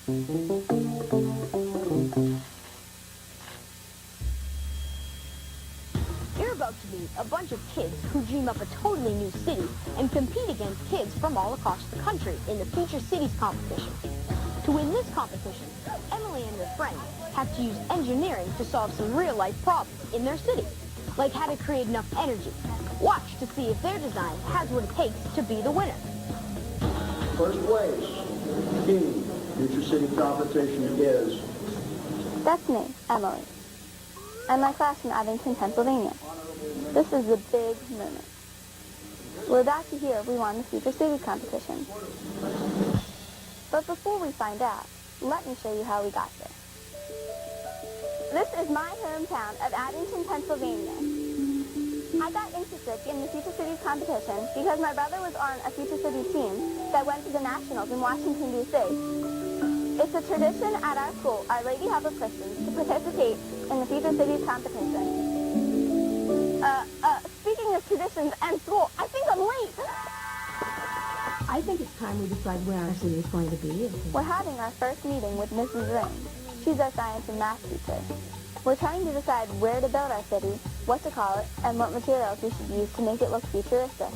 You're about to meet a bunch of kids who dream up a totally new city and compete against kids from all across the country in the Future Cities competition. To win this competition, Emily and her friends have to use engineering to solve some real-life problems in their city, like how to create enough energy. Watch to see if their design has what it takes to be the winner. First place in Future City competition is... That's me, Emily. I'm my class from Abington, Pennsylvania. This is the big moment. We're about to hear we won the Future Cities competition. But before we find out, let me show you how we got there. This is my hometown of Abington, Pennsylvania. I got interested in the Future Cities competition because my brother was on a Future Cities team that went to the Nationals in Washington, D.C. It's a tradition at our school, Our Lady Help of Christians, to participate in the Future Cities competition. Speaking of traditions and school, I think I'm late. I think it's time we decide where our city is going to be. We're having our first meeting with Mrs. Ring. She's our science and math teacher. We're trying to decide where to build our city, what to call it, and what materials we should use to make it look futuristic.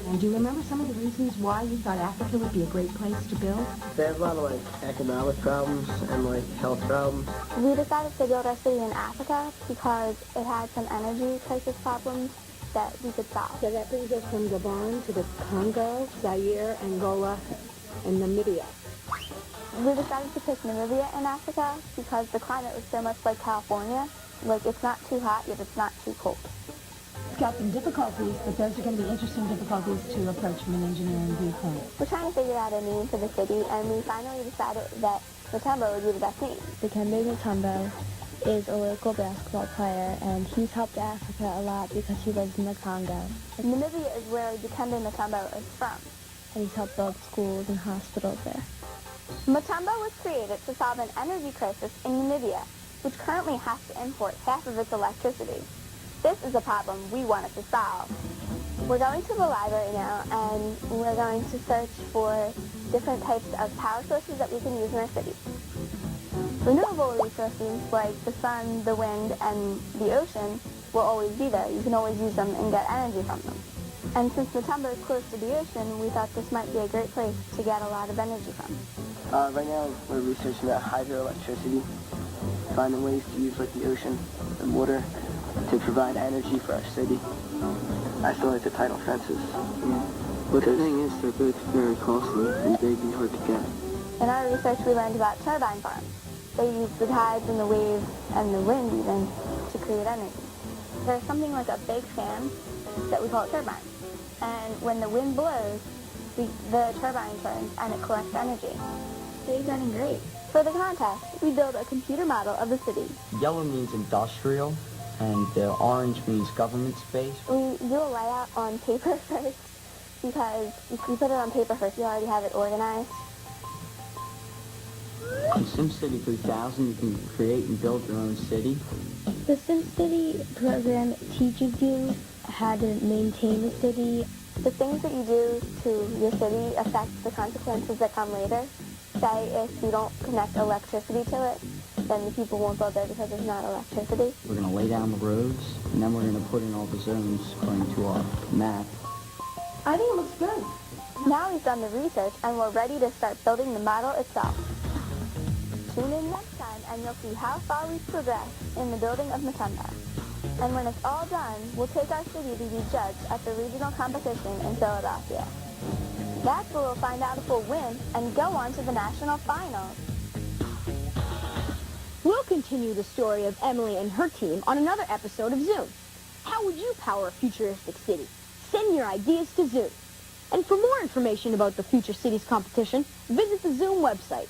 And do you remember some of the reasons why you thought Africa would be a great place to build? They have a lot of, economic problems and, health problems. We decided to build our city in Africa because it had some energy crisis problems that we could solve. So that brings us from Gabon to the Congo, Zaire, Angola, and Namibia. We decided to pick Namibia in Africa because the climate was so much like California. It's not too hot, yet it's not too cold. It's got some difficulties, but those are going to be interesting difficulties to approach from an engineering viewpoint. We're trying to figure out a name for the city, and we finally decided that Mutombo would be the best name. Dikembe Mutombo is a local basketball player, and he's helped Africa a lot because he lives in the Congo. Namibia is where Dikembe Mutombo is from. And he's helped build schools and hospitals there. Mutombo was created to solve an energy crisis in Namibia, which currently has to import half of its electricity. This is a problem we wanted to solve. We're going to the library now, and we're going to search for different types of power sources that we can use in our city. Renewable resources like the sun, the wind, and the ocean will always be there. You can always use them and get energy from them. And since Mutombo is close to the ocean, we thought this might be a great place to get a lot of energy from. Right now, we're researching about hydroelectricity, finding ways to use, the ocean and water to provide energy for our city. I still like the tidal fences. But the thing is, they're both very costly and big and hard to get. In our research, we learned about turbine farms. They use the tides and the waves and the wind even to create energy. There's something like a big fan that we call a turbine. And when the wind blows, the turbine turns and it collects energy. So you're doing great. For the contest, we build a computer model of the city. Yellow means industrial, and the orange means government space. We do a layout on paper first, because if you put it on paper first, you already have it organized. In SimCity 3000, you can create and build your own city. The SimCity program teaches you how to maintain the city. The things that you do to your city affect the consequences that come later. Say if you don't connect electricity to it, then the people won't go there because there's not electricity. We're going to lay down the roads, and then we're going to put in all the zones according to our map. I think it looks good. Now we've done the research, and we're ready to start building the model itself. Tune in next time, and you'll see how far we've progressed in the building of Mutombo. And when it's all done, we'll take our city to be judged at the regional competition in Philadelphia. That's where we'll find out if we'll win and go on to the national finals. We'll continue the story of Emily and her team on another episode of Zoom. How would you power a futuristic city? Send your ideas to Zoom. And for more information about the Future Cities competition, visit the Zoom website.